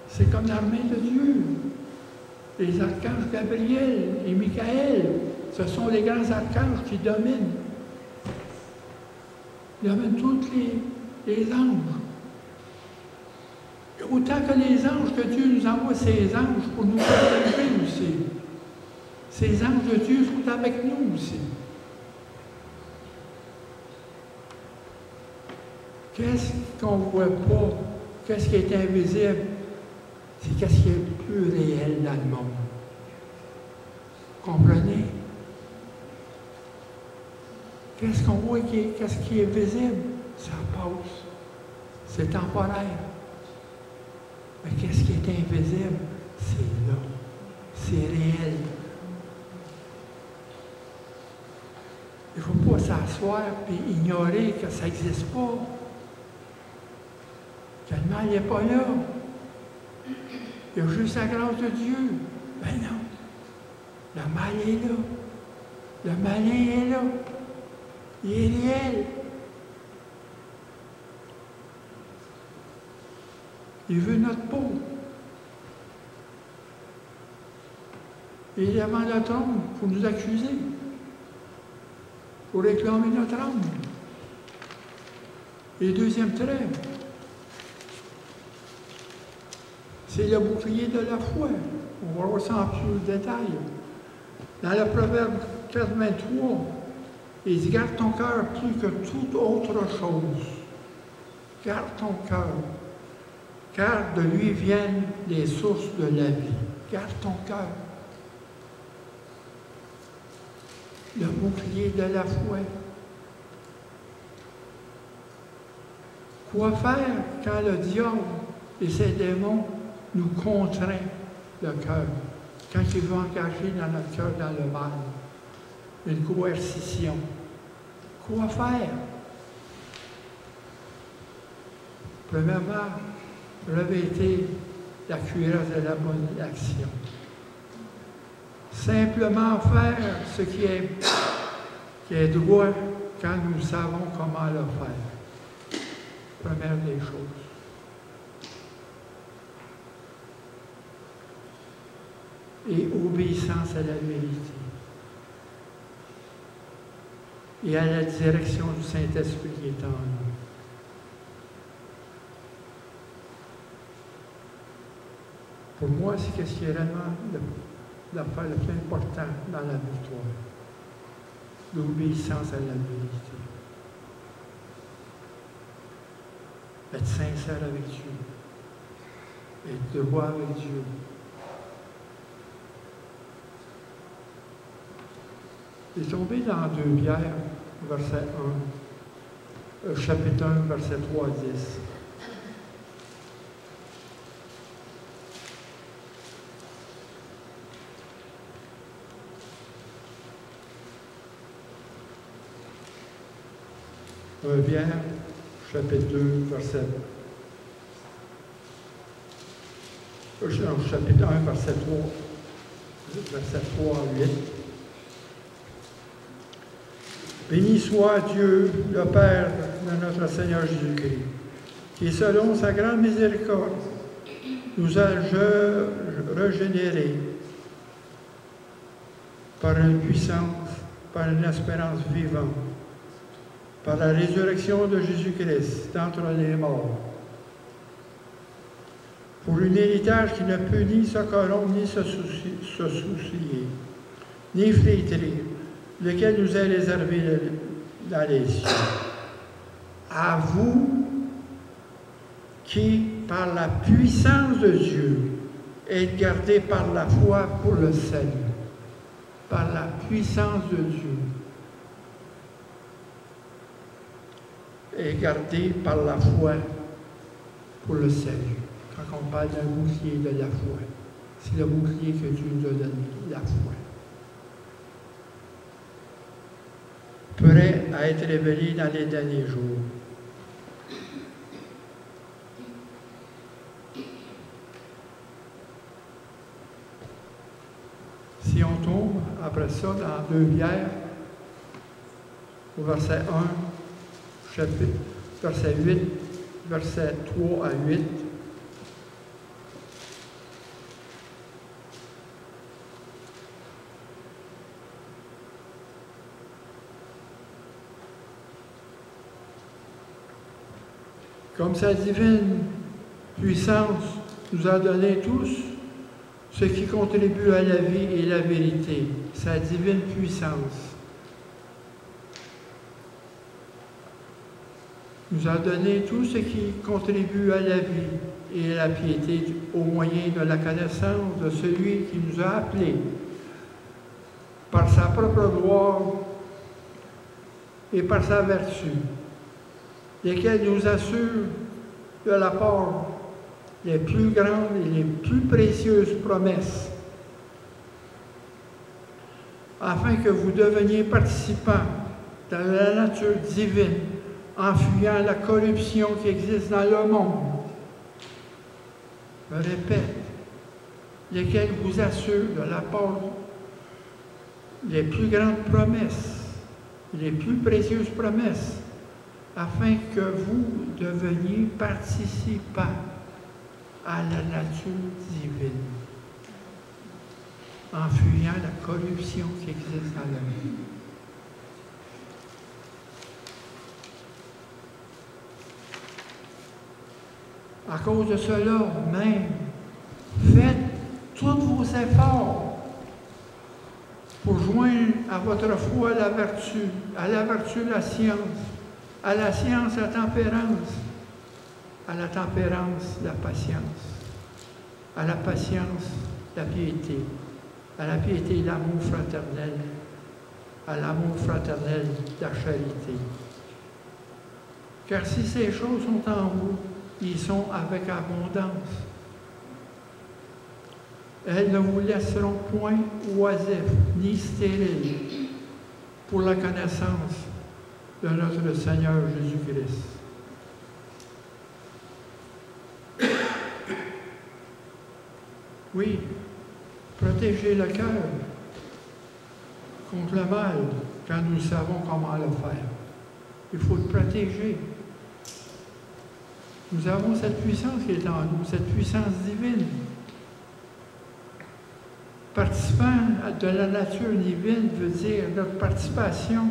C'est comme l'armée de Dieu. Les archanges Gabriel et Michael, ce sont les grands archanges qui dominent. Ils dominent tous les anges. Autant que les anges, que Dieu nous envoie ces anges pour nous protéger aussi. Ces anges de Dieu sont avec nous aussi. Qu'est-ce qu'on ne voit pas? Qu'est-ce qui est invisible? C'est qu'est-ce qui est plus réel dans le monde. Comprenez? Qu'est-ce qu'on voit, qu'est-ce qui est visible? Ça passe. C'est temporaire. Mais qu'est-ce qui est invisible? C'est là. C'est réel. Il ne faut pas s'asseoir et ignorer que ça n'existe pas. Que le mal n'est pas là. Il y a juste la grâce de Dieu. Ben non. Le mal est là. Le malin est là. Il est réel. Il veut notre peau. Il est devant notre trône pour nous accuser, pour réclamer notre âme. Et deuxième trait, c'est le bouclier de la foi. On va voir ça en plus de détail. Dans le Proverbe 4:23, il dit « Garde ton cœur plus que toute autre chose. Garde ton cœur, car de lui viennent les sources de la vie. » Garde ton cœur. Le bouclier de la foi. Quoi faire quand le diable et ses démons nous contraint le cœur? Quand il veut engager dans notre cœur, dans le mal, une coercition. Quoi faire? Premièrement, revêtir la cuirasse de la bonne action. Simplement faire ce qui est droit quand nous savons comment le faire. Première des choses. Et obéissance à la vérité. Et à la direction du Saint-Esprit qui est en nous. Pour moi, c'est ce qui est réellement l'affaire le plus important dans la victoire. L'obéissance à la vérité. Être sincère avec Dieu. Être droit avec Dieu. J'ai tombé dans 2 Pierre, verset 1, chapitre 1, verset 3 à 10. Pierre, chapitre 2, verset... chapitre 1, verset 3 à 8. Béni soit Dieu, le Père de notre Seigneur Jésus-Christ, qui, selon sa grande miséricorde, nous a régénérés par une puissance, par une espérance vivante, par la résurrection de Jésus-Christ d'entre les morts, pour un héritage qui ne peut ni se corrompre, ni se soucier, ni flétrir, lequel nous est réservé dans les cieux. À vous qui, par la puissance de Dieu, êtes gardés par la foi pour le salut. Par la puissance de Dieu. Et gardés par la foi pour le salut. Quand on parle d'un bouclier de la foi, c'est le bouclier que Dieu nous a donné, la foi. Prêt à être révélé dans les derniers jours. Si on tombe après ça dans 2 Pierre, au verset 1, chapitre, verset 8, verset 3 à 8, comme sa divine puissance nous a donné tous ce qui contribue à la vie et la vérité, sa divine puissance. Nous a donné tout ce qui contribue à la vie et à la piété au moyen de la connaissance de celui qui nous a appelés par sa propre gloire et par sa vertu, lesquels nous assurent de la part les plus grandes et les plus précieuses promesses, afin que vous deveniez participants dans la nature divine, en fuyant la corruption qui existe dans le monde. Je répète, lesquels vous assurent de la part les plus grandes promesses, les plus précieuses promesses, afin que vous deveniez participants à la nature divine, en fuyant la corruption qui existe dans la vie. À cause de cela même, faites tous vos efforts pour joindre à votre foi la vertu, à la vertu la science, à la science la tempérance, à la tempérance la patience, à la patience la piété, à la piété l'amour fraternel, à l'amour fraternel la charité. Car si ces choses sont en vous, ils sont avec abondance. Elles ne vous laisseront point oisifs ni stériles pour la connaissance de notre Seigneur Jésus-Christ. Oui, protégez le cœur contre le mal quand nous savons comment le faire. Il faut le protéger. Nous avons cette puissance qui est en nous, cette puissance divine. Participant de la nature divine veut dire notre participation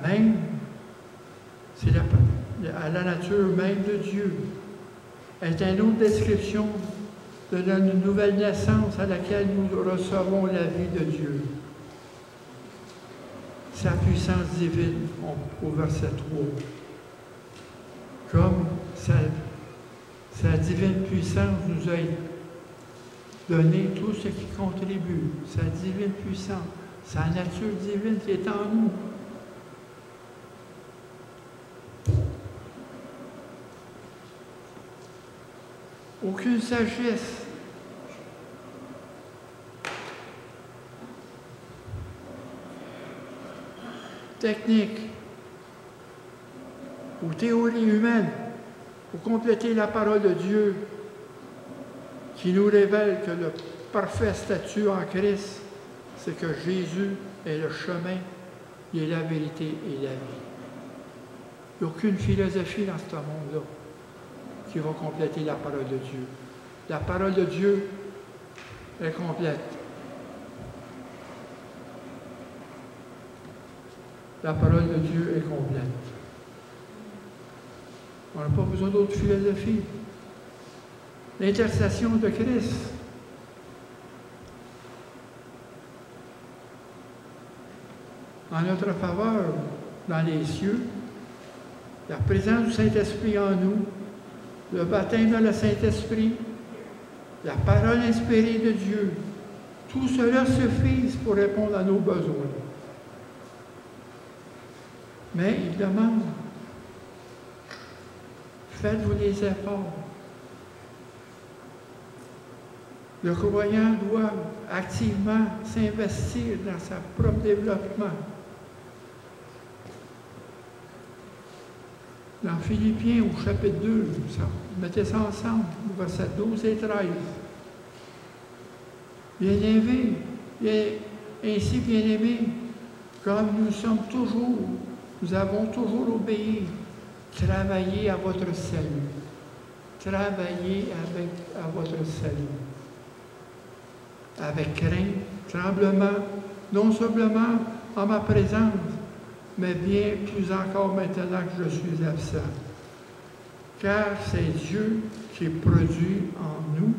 même, c'est à la nature même de Dieu. Elle est une autre description de la nouvelle naissance à laquelle nous recevons la vie de Dieu. Sa puissance divine, au verset 3. Comme sa divine puissance nous a donné tout ce qui contribue, sa divine puissance, sa nature divine qui est en nous. Aucune sagesse technique ou théorie humaine pour compléter la parole de Dieu qui nous révèle que le parfait statut en Christ, c'est que Jésus est le chemin, il est la vérité et la vie. Il n'y a aucune philosophie dans ce monde-là qui va compléter la parole de Dieu. La parole de Dieu est complète. La parole de Dieu est complète. On n'a pas besoin d'autre philosophie. L'intercession de Christ. En notre faveur, dans les cieux, la présence du Saint-Esprit en nous, le baptême dans le Saint-Esprit, la parole inspirée de Dieu, tout cela suffit pour répondre à nos besoins. Mais il demande, faites-vous des efforts. Le croyant doit activement s'investir dans son propre développement. Dans Philippiens, au chapitre 2, mettez ça ensemble, versets 12 et 13. Bien-aimés, ainsi bien-aimés, comme nous avons toujours obéi, travaillez à votre salut. Travaillez à votre salut. Avec crainte, tremblement, non simplement en ma présence, mais bien plus encore maintenant que je suis absent. Car c'est Dieu qui produit en nous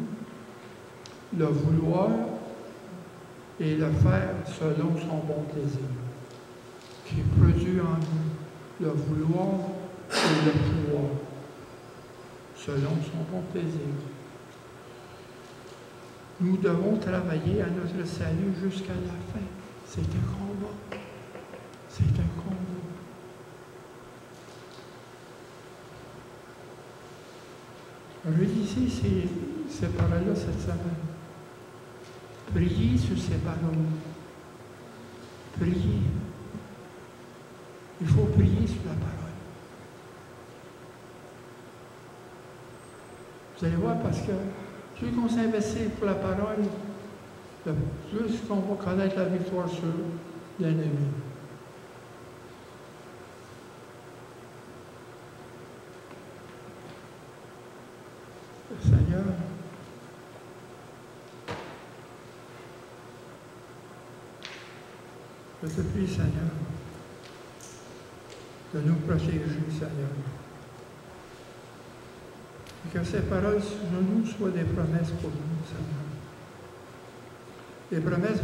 le vouloir et le faire selon son bon plaisir. Qui produit en nous le vouloir et le pouvoir selon son bon plaisir. Nous devons travailler à notre salut jusqu'à la fin. C'est un combat. C'est un combat. Relisez ces paroles-là cette semaine. Priez sur ces paroles. Priez. Il faut prier sur la parole. Vous allez voir, parce que plus qu'on s'investit pour la parole, le plus qu'on va connaître la victoire sur l'ennemi. Seigneur, je te prie, Seigneur, de nous protéger, Seigneur. Et que ces paroles sur nous soient des promesses pour nous, Seigneur. Des promesses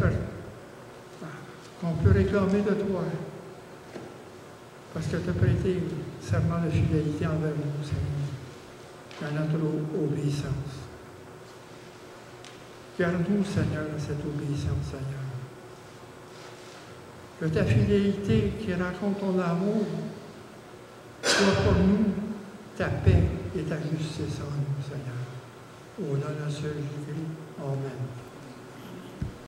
qu'on peut réclamer de toi, parce que tu as prêté serment de fidélité envers nous, Seigneur, dans notre obéissance. Garde-nous, Seigneur, à cette obéissance, Seigneur. Que ta fidélité qui rencontre ton amour soit pour nous ta paix et ta justice en nous, Seigneur. Au nom de notre Seigneur Jésus-Christ.